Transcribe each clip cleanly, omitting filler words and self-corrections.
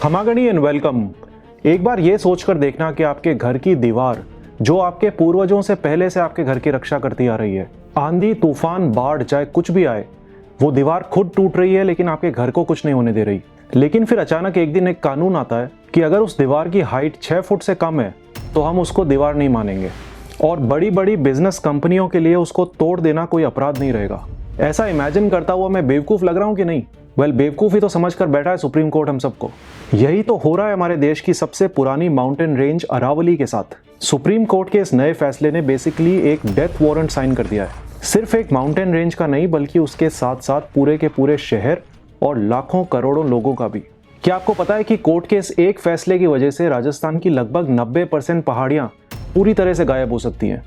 खमागणी and welcome. एक बार ये सोचकर देखना कि आपके घर की दीवार जो आपके पूर्वजों से पहले से आपके घर की रक्षा करती आ रही है, आंधी तूफान बाढ़ चाहे कुछ भी आए, वो दीवार खुद टूट रही है लेकिन आपके घर को कुछ नहीं होने दे रही। लेकिन फिर अचानक एक दिन एक कानून आता है कि अगर उस दीवार की हाइट 6 फुट से कम है तो हम उसको दीवार नहीं मानेंगे और बड़ी बड़ी बिजनेस कंपनियों के लिए उसको तोड़ देना कोई अपराध नहीं रहेगा। ऐसा इमेजिन करता हुआ मैं बेवकूफ़ लग रहा हूँ कि नहीं? बेवकूफ़ी तो समझ कर बैठा है सुप्रीम कोर्ट हम सबको। यही तो हो रहा है हमारे देश की सबसे पुरानी माउंटेन रेंज अरावली के साथ। सुप्रीम कोर्ट के इस नए फैसले ने बेसिकली एक डेथ वारंट साइन कर दिया है। सिर्फ एक माउंटेन रेंज का नहीं बल्कि उसके साथ साथ पूरे के पूरे शहर और लाखों करोड़ों लोगों का भी। क्या आपको पता है कि कोर्ट के इस एक फैसले की वजह से राजस्थान की लगभग 90% पहाड़ियां पूरी तरह से गायब हो सकती हैं?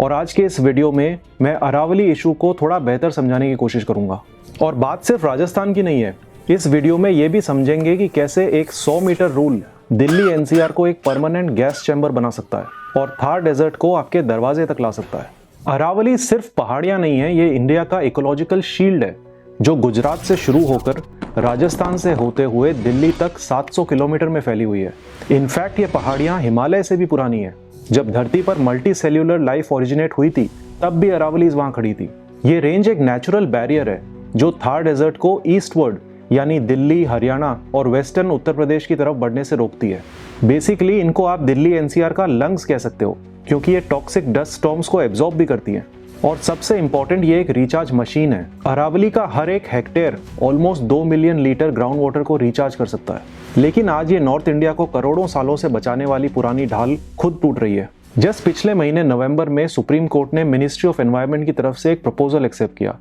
और आज के इस वीडियो में मैं अरावली इशू को थोड़ा बेहतर समझाने की कोशिश करूंगा। और बात सिर्फ राजस्थान की नहीं है, इस वीडियो में ये भी समझेंगे कि कैसे एक 100 मीटर रूल दिल्ली एनसीआर को एक परमानेंट गैस चैम्बर बना सकता है और थार डेजर्ट को आपके दरवाजे तक ला सकता है। अरावली सिर्फ पहाड़ियां नहीं है, ये इंडिया का इकोलॉजिकल शील्ड है जो गुजरात से शुरू होकर राजस्थान से होते हुए दिल्ली तक 700 किलोमीटर में फैली हुई है। इनफैक्ट ये पहाड़ियां हिमालय से भी पुरानी है। जब धरती पर मल्टी सेल्यूलर लाइफ ओरिजिनेट हुई थी तब भी अरावलीज वहां खड़ी थी। ये रेंज एक नेचुरल बैरियर है जो थार डेजर्ट को ईस्टवर्ड यानी दिल्ली, हरियाणा और वेस्टर्न उत्तर प्रदेश की तरफ बढ़ने से रोकती है। बेसिकली इनको आप दिल्ली एनसीआर का लंग्स कह सकते हो क्योंकि ये टॉक्सिक डस्ट स्टॉर्म्स को एब्जॉर्ब भी करती है। और सबसे इंपॉर्टेंट, ये एक रिचार्ज मशीन है। अरावली का हर एक hectare almost 2 million litre ground water को रिचार्ज कर सकता है। लेकिन आज ये नॉर्थ इंडिया को करोड़ों सालों से बचाने वाली पुरानी ढाल खुद टूट रही है। जस्ट पिछले महीने नवंबर में सुप्रीम कोर्ट ने मिनिस्ट्री ऑफ एनवायरनमेंट की तरफ से एक प्रपोजल एक्सेप्ट किया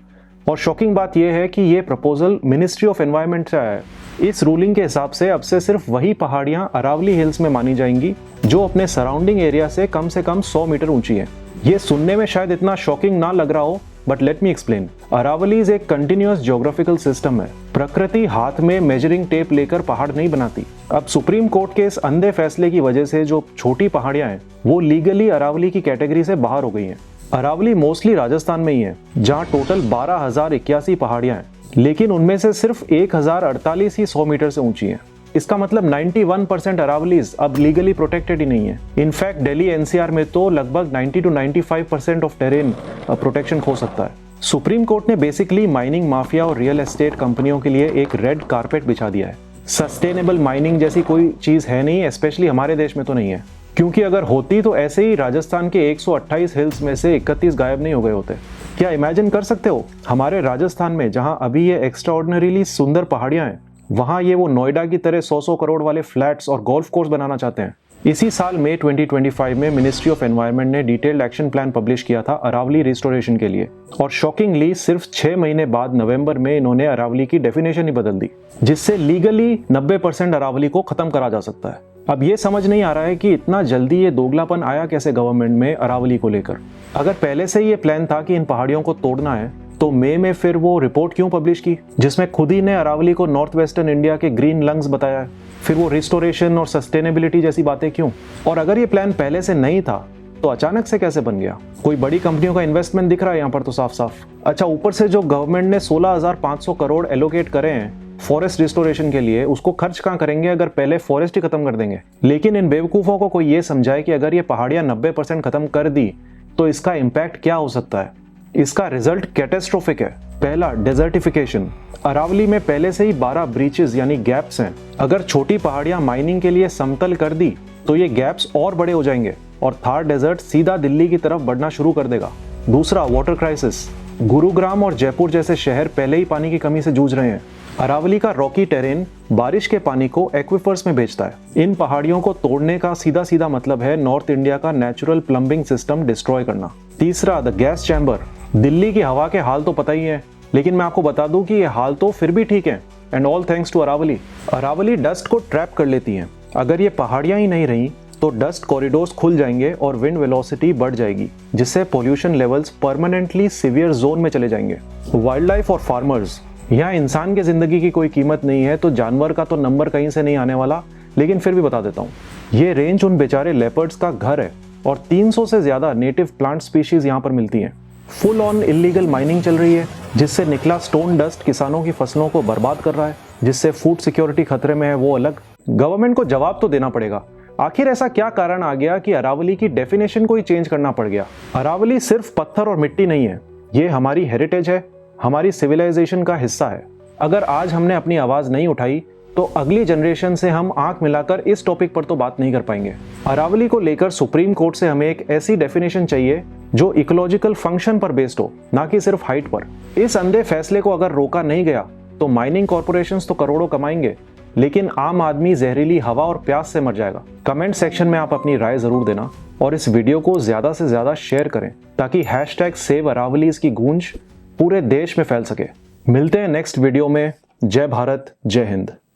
और शॉकिंग बात यह है कि ये प्रपोजल मिनिस्ट्री ऑफ एनवायरनमेंट से आया है। इस रूलिंग के हिसाब से अब से सिर्फ वही पहाड़ियां अरावली हिल्स में मानी जाएंगी जो अपने सराउंडिंग एरिया से कम 100 मीटर ऊंची है। ये सुनने में शायद इतना शॉकिंग ना लग रहा हो, but let me explain. Aravallis एक कंटिन्यूअस ज्योग्राफिकल सिस्टम है। प्रकृति हाथ में मेजरिंग टेप लेकर पहाड़ नहीं बनाती। अब सुप्रीम कोर्ट के इस अंधे फैसले की वजह से जो छोटी पहाड़ियां हैं वो लीगली अरावली की कैटेगरी से बाहर हो गई हैं। अरावली मोस्टली राजस्थान में ही है जहां टोटल 12,081 पहाड़ियां हैं, लेकिन उनमें से सिर्फ 1048 ही 100 मीटर से ऊंची हैं। इसका मतलब 91% अरावलीज अब लीगली प्रोटेक्टेड ही नहीं है। इनफैक्ट दिल्ली एनसीआर में तो लगभग 90 to 95% ऑफ टेरेन प्रोटेक्शन खो सकता है। सुप्रीम कोर्ट ने बेसिकली माइनिंग माफिया और रियल एस्टेट कंपनियों के लिए एक रेड कारपेट बिछा दिया है। सस्टेनेबल माइनिंग जैसी कोई चीज है नहीं, स्पेशली हमारे देश में तो नहीं है, क्योंकि अगर होती तो ऐसे ही राजस्थान के 128 हिल्स में से 31 गायब नहीं हो गए होते। क्या इमेजिन कर सकते हो हमारे राजस्थान में जहां अभी ये एक्स्ट्राऑर्डिनरीली सुंदर पहाड़ियां हैं, वहां ये वो नोएडा की तरह 100 करोड़ वाले फ्लैट्स और गोल्फ कोर्स बनाना चाहते हैं। इसी साल मई 2025 में मिनिस्ट्री ऑफ एनवायरनमेंट ने डिटेल्ड एक्शन प्लान पब्लिश किया था अरावली रिस्टोरेशन के लिए और शॉकिंगली सिर्फ 6 महीने बाद नवंबर में इन्होंने अरावली की डेफिनेशन ही बदल दी, जिससे लीगली 90% अरावली को खत्म करा जा सकता है। अब ये समझ नहीं आ रहा है कि इतना जल्दी ये दोगलापन आया कैसे गवर्नमेंट में अरावली को लेकर। अगर पहले से ये प्लान था कि इन पहाड़ियों को तोड़ना है तो मई में फिर वो रिपोर्ट क्यों पब्लिश की जिसमें खुद ही ने अरावली को नॉर्थ वेस्टर्न इंडिया के ग्रीन लंग्स बताया है? फिर वो रिस्टोरेशन और सस्टेनेबिलिटी जैसी बातें क्यों? और अगर ये प्लान पहले से नहीं था तो अचानक से कैसे बन गया? कोई बड़ी कंपनियों का इन्वेस्टमेंट दिख रहा है यहाँ पर तो साफ साफ। अच्छा, ऊपर से जो गवर्नमेंट ने 16,500 करोड़ एलोकेट करे हैं फॉरेस्ट रिस्टोरेशन के लिए, उसको खर्च कहाँ करेंगे अगर पहले फॉरेस्ट ही खत्म कर देंगे? लेकिन इन बेवकूफों को कोई ये समझाए कि अगर ये पहाड़ियां 90% खत्म कर दी तो इसका इम्पैक्ट क्या हो सकता है। इसका रिजल्ट कैटेस्ट्रोफिक है। पहला, डेजर्टिफिकेशन। अरावली में पहले से ही 12 ब्रीचेस यानी गैप्स हैं। अगर छोटी पहाड़ियां माइनिंग के लिए समतल कर दी तो ये गैप्स और बड़े हो जाएंगे और थार डेजर्ट सीधा दिल्ली की तरफ बढ़ना शुरू कर देगा। दूसरा, वाटर क्राइसिस। गुरुग्राम और जयपुर जैसे शहर पहले ही पानी की कमी से जूझ रहे हैं। अरावली का रॉकी टेरेन बारिश के पानी को एक्विफर्स में भेजता है। इन पहाड़ियों को तोड़ने का सीधा सीधा मतलब है नॉर्थ इंडिया का नेचुरल प्लम्बिंग सिस्टम डिस्ट्रॉय करना। तीसरा, द गैस चैम्बर। दिल्ली की हवा के हाल तो पता ही है, लेकिन मैं आपको बता दूं कि ये हाल तो फिर भी ठीक है, and all thanks to Aravalli. Aravalli dust को ट्रैप कर लेती है। अगर ये पहाड़ियां ही नहीं रही तो डस्ट कॉरिडोर्स खुल जाएंगे और विंड वेलोसिटी बढ़ जाएगी, जिससे pollution levels permanently severe zone में चले जाएंगे। वाइल्ड लाइफ और फार्मर्स। यहाँ इंसान की जिंदगी की कोई कीमत नहीं है तो जानवर का तो नंबर कहीं से नहीं आने वाला, लेकिन फिर भी बता देता हूँ। ये रेंज उन बेचारे लेपर्ड्स का घर है और 300 से ज्यादा नेटिव प्लांट स्पीशीज यहाँ पर मिलती हैं। फुल ऑन इलीगल माइनिंग चल रही है जिससे निकला स्टोन डस्ट किसानों की फसलों को बर्बाद कर रहा है, जिससे फूड सिक्योरिटी खतरे में है वो अलग। गवर्नमेंट को जवाब तो देना पड़ेगा। आखिर ऐसा क्या कारण आ गया कि अरावली की डेफिनेशन को ही चेंज करना पड़ गया। अरावली सिर्फ पत्थर और मिट्टी नहीं है, ये हमारी हेरिटेज है, हमारी सिविलाइजेशन का हिस्सा है। अगर आज हमने अपनी आवाज नहीं उठाई तो अगली जनरेशन से हम आंख मिलाकर इस टॉपिक पर तो बात नहीं कर पाएंगे। अरावली को लेकर सुप्रीम कोर्ट से हमें एक ऐसी डेफिनेशन चाहिए जो इकोलॉजिकल फंक्शन पर बेस्ड हो, ना कि सिर्फ हाइट पर। इस अंधे फैसले को अगर रोका नहीं गया तो माइनिंग कॉर्पोरेशंस तो करोड़ों कमाएंगे, लेकिन आम आदमी जहरीली हवा और प्यास से मर जाएगा। कमेंट सेक्शन में आप अपनी राय जरूर देना और इस वीडियो को ज्यादा से ज्यादा शेयर करें ताकि #SaveAravali's की गूंज पूरे देश में फैल सके। मिलते हैं नेक्स्ट वीडियो में। जय भारत, जय हिंद।